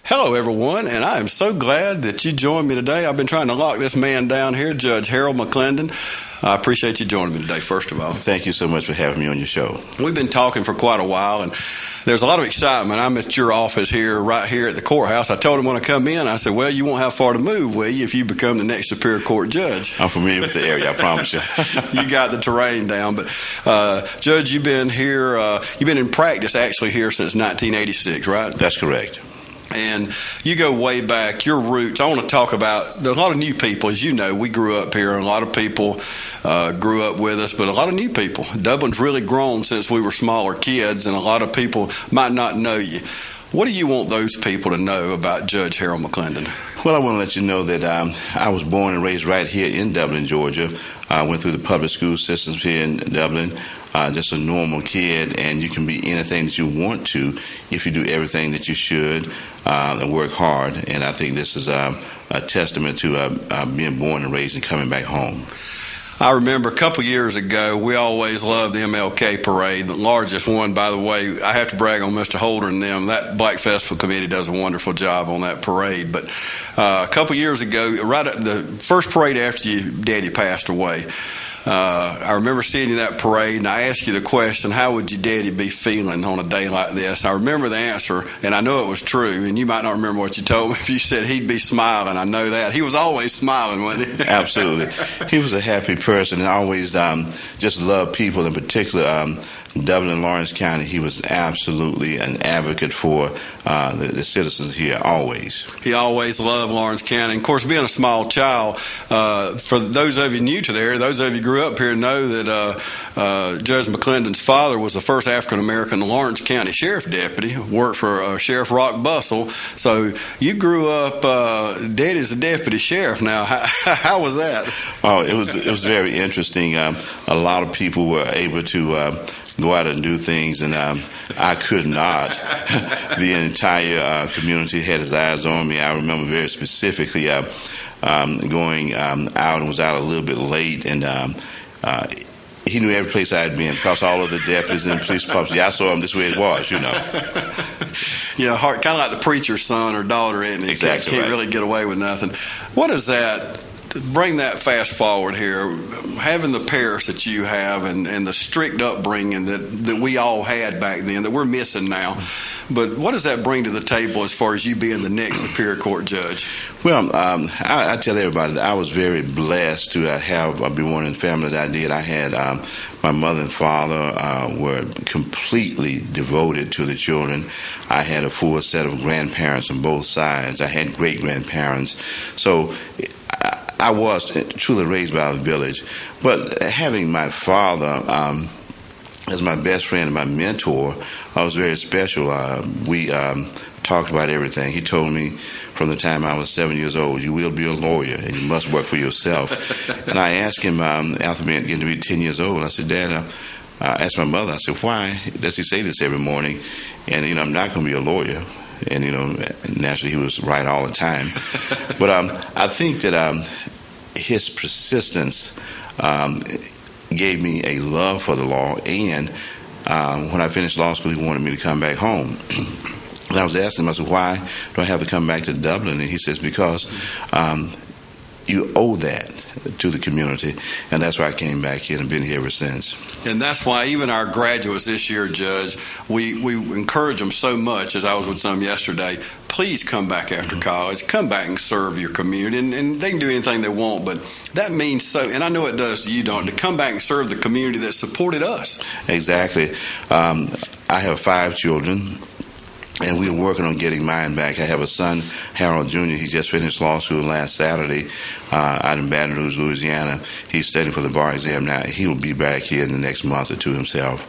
Hello, everyone, and I am so glad that you joined me today. I've been trying to lock this man down here, Judge Harold McClendon. I appreciate you joining me today, first of all. Thank you so much for having me on your show. We've been talking for quite a while, and there's a lot of excitement. I'm at your office here, right here at the courthouse. I told him when I come in, I said, well, you won't have far to move, will you, if you become the next Superior Court judge? I'm familiar with the area, I promise you. You got the terrain down. But, Judge, you've been here, you've been in practice actually here since 1986, right? That's correct. And you go way back, your roots. I want to talk about, there's a lot of new people. As you know, we grew up here, and a lot of people grew up with us, but a lot of new people. Dublin's really grown since we were smaller kids, and a lot of people might not know you. What do you want those people to know about Judge Harold McClendon? Well, I want to let you know that I was born and raised right here in Dublin, Georgia. I went through the public school systems here in Dublin. Just a normal kid, and you can be anything that you want to if you do everything that you should and work hard. And I think this is a testament to being born and raised and coming back home. I remember a couple years ago, we always loved the MLK parade, the largest one, by the way. I have to brag on Mr. Holder and them. That Black Festival Committee does a wonderful job on that parade. But a couple years ago, right at the first parade after your daddy passed away, I remember seeing you that parade, and I asked you the question, how would your daddy be feeling on a day like this? I remember the answer, and I know it was true, and you might not remember what you told me. You said he'd be smiling. I know that. He was always smiling, wasn't he? Absolutely. He was a happy person and always just loved people, in particular Dublin and Lawrence County. He was absolutely an advocate for the citizens here, always. He always loved Lawrence County. And of course, being a small child, for those of you new to there, those of you who grew up here know that Judge McClendon's father was the first African-American Lawrence County Sheriff Deputy, worked for Sheriff Rock Bustle. So you grew up, Daddy's a deputy sheriff now. How was that? Oh, it was very interesting. A lot of people were able to go out and do things, and I could not. The entire community had his eyes on me. I remember very specifically going out and was out a little bit late, and he knew every place I had been because all of the deputies and police departments, I saw him this way it was, you know. Yeah, kind of like the preacher's son or daughter, isn't it? Exactly. Can't right. really get away with nothing. What is that? Bring that fast forward here, having the parish that you have and the strict upbringing that we all had back then that we're missing now. But what does that bring to the table as far as you being the next Superior Court judge? Well, I tell everybody that I was very blessed to be born in the family that I did. I had my mother and father were completely devoted to the children. I had a full set of grandparents on both sides. I had great-grandparents. So I was truly raised by the village, but having my father as my best friend and my mentor was very special. We talked about everything. He told me from the time I was 7 years old, you will be a lawyer and you must work for yourself. And I asked him after getting to be 10 years old, I said, Dad, I asked my mother, I said, why does he say this every morning? And, I'm not going to be a lawyer. And, naturally he was right all the time. But I think that his persistence gave me a love for the law. And when I finished law school, he wanted me to come back home. And I was asking him, I said, why do I have to come back to Dublin? And he says, because you owe that to the community, and that's why I came back here and have been here ever since. And that's why even our graduates this year, Judge, we encourage them so much, as I was with some yesterday, please come back after college, come back and serve your community, and they can do anything they want, but that means so, and I know it does to you, don't, to come back and serve the community that supported us. Exactly. I have 5 children. And we're working on getting mine back. I have a son, Harold Jr. He just finished law school last Saturday out in Baton Rouge, Louisiana. He's studying for the bar exam now. He will be back here in the next month or two himself.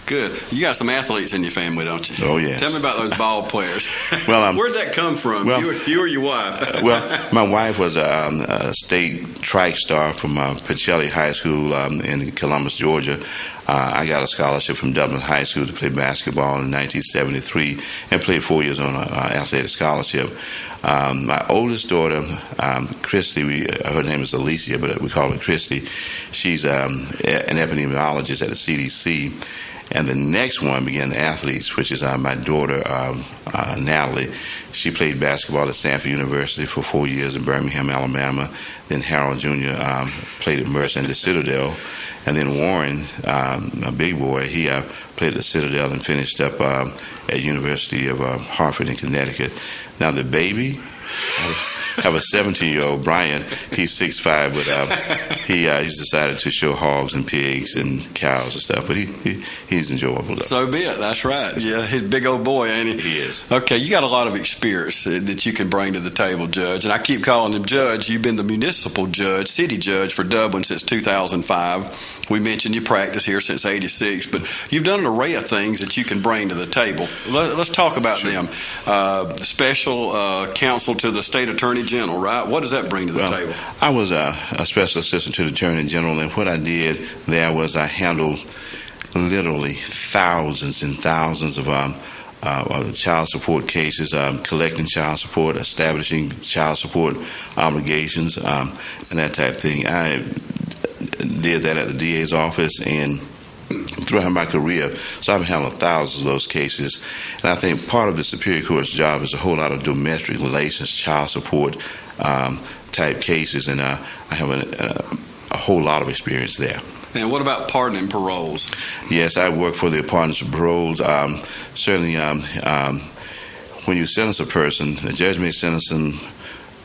Good. You got some athletes in your family, don't you? Oh, yes. Tell me about those ball players. Well, where'd that come from? Well, you or your wife? Well, my wife was a state track star from Pacelli High School in Columbus, Georgia. I got a scholarship from Dublin High School to play basketball in 1973 and played 4 years on an athletic scholarship. My oldest daughter, Christy, her name is Alicia, but we call her Christy. She's an epidemiologist at the CDC. And the next one began the athletes, which is my daughter, Natalie. She played basketball at Stanford University for 4 years in Birmingham, Alabama. Then Harold Jr. Played at Mercer and the Citadel. And then Warren, my big boy, he played at the Citadel and finished up at University of Hartford in Connecticut. Now the baby, I have a 17-year-old, Brian. He's 6'5", but he's decided to show hogs and pigs and cows and stuff. But he's enjoyable. So be it. That's right. Yeah, he's a big old boy, ain't he? He is. Okay, you got a lot of experience that you can bring to the table, Judge. And I keep calling him Judge. You've been the municipal judge, city judge for Dublin since 2005. We mentioned you practice here since '86, but you've done an array of things that you can bring to the table. Let's talk about them. Special counsel to the state attorney general, right? What does that bring to the table? I was a special assistant to the attorney general, and what I did there was I handled literally thousands and thousands of child support cases, collecting child support, establishing child support obligations, and that type of thing. I did that at the DA's office and throughout my career. So I've handled thousands of those cases. And I think part of the Superior Court's job is a whole lot of domestic relations, child support type cases, and I have a whole lot of experience there. And what about pardon and paroles? Yes, I work for the pardons and paroles. Certainly, when you sentence a person, the judge may sentence them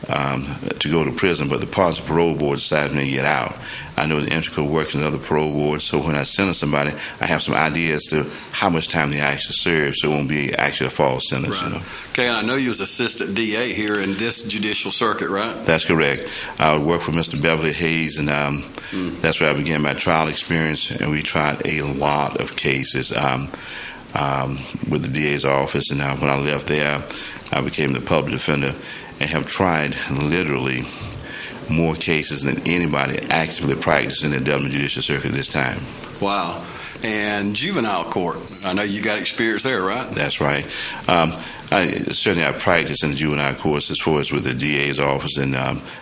to go to prison, but the pardons and parole board decides when they get out. I know the integral workings of the parole board, so when I sentence somebody, I have some idea as to how much time they actually serve, so it won't be actually a false sentence. Right. You know. Okay, and I know you was assistant DA here in this judicial circuit, right? That's correct. I worked for Mr. Beverly Hayes, and that's where I began my trial experience, and we tried a lot of cases with the DA's office, and when I left there, I became the public defender and have tried literally more cases than anybody actively practicing in the Dublin Judicial Circuit at this time. Wow. And juvenile court, I know you got experience there, right? That's right. I practiced in the juvenile courts as far as with the DA's office and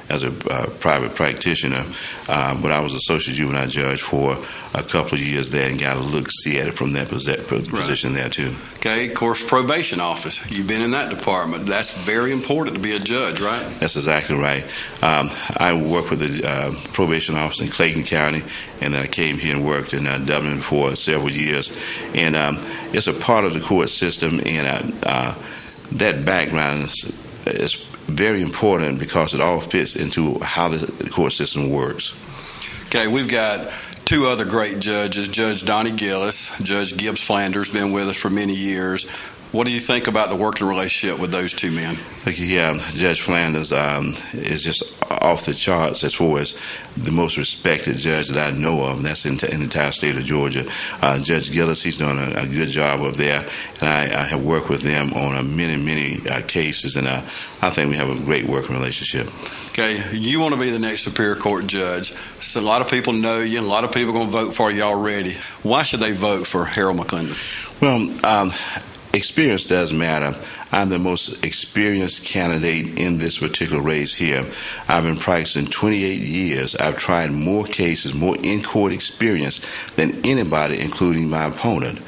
as a private practitioner. But I was associate juvenile judge for a couple of years there and got a look-see at it from that position there, too. Okay, of course, probation office. You've been in that department. That's very important to be a judge, right? That's exactly right. I worked with the probation office in Clayton County, and then I came here and worked in Dublin for several years. And it's a part of the court system, and that background is very important because it all fits into how the court system works. Okay, we've got two other great judges, Judge Donnie Gillis, Judge Gibbs Flanders, been with us for many years. What do you think about the working relationship with those two men? Yeah, Judge Flanders is just off the charts as far as the most respected judge that I know of. That's in the entire state of Georgia. Judge Gillis, he's done a good job up there, and I have worked with them on many cases, and I think we have a great working relationship. Okay, you want to be the next Superior Court judge. So a lot of people know you, and a lot of people are going to vote for you already. Why should they vote for Harold McClendon? Well, experience does matter. I'm the most experienced candidate in this particular race here. I've been practicing 28 years. I've tried more cases, more in-court experience than anybody, including my opponent.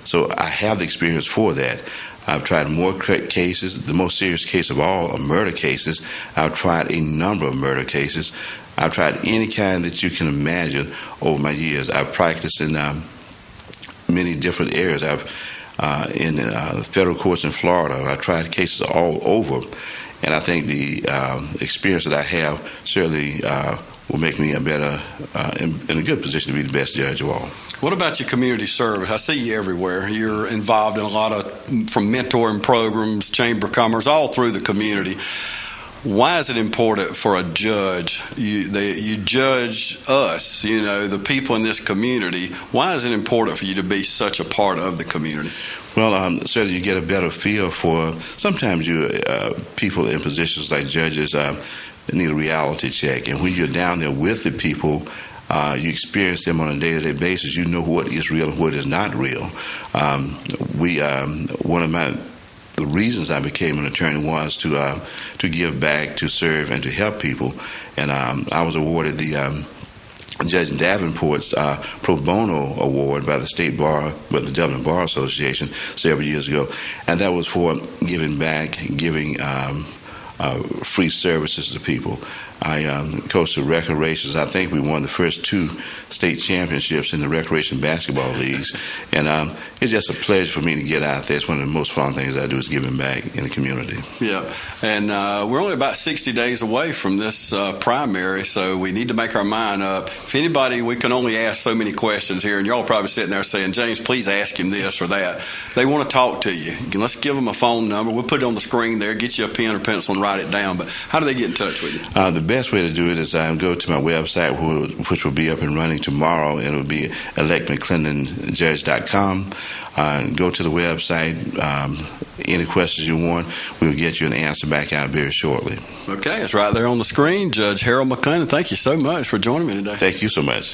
So I have the experience for that. I've tried more cases. The most serious case of all are murder cases. I've tried a number of murder cases. I've tried any kind that you can imagine over my years. I've practiced in many different areas. I've in federal courts in Florida. I tried cases all over, and I think the experience that I have certainly will make me a better, in a good position to be the best judge of all. What about your community service? I see you everywhere. You're involved in a lot of, from mentoring programs, chamber of commerce, all through the community. Why is it important for a judge? You judge us, the people in this community. Why is it important for you to be such a part of the community? Well, certainly you get a better feel for, sometimes people in positions like judges need a reality check. And when you're down there with the people, you experience them on a day-to-day basis. You know what is real and what is not real. One of the reasons I became an attorney was to give back, to serve, and to help people. And I was awarded the Judge Davenport's pro bono award by the State Bar, by the Dublin Bar Association several years ago, and that was for giving back, giving free services to people. I coached the recreations. I think we won the first 2 state championships in the recreation basketball leagues, and it's just a pleasure for me to get out there. It's one of the most fun things I do is giving back in the community. Yeah, and we're only about 60 days away from this primary, so we need to make our mind up. If anybody, we can only ask so many questions here, and y'all are probably sitting there saying, James, please ask him this or that. They want to talk to you. Let's give them a phone number. We'll put it on the screen there, get you a pen or pencil and write it down, but how do they get in touch with you? The best way to do it is go to my website, which will be up and running tomorrow, and it will be electmcclendonjudge.com. Go to the website. Any questions you want, we'll get you an answer back out very shortly. Okay, it's right there on the screen. Judge Harold McClendon, thank you so much for joining me today. Thank you so much.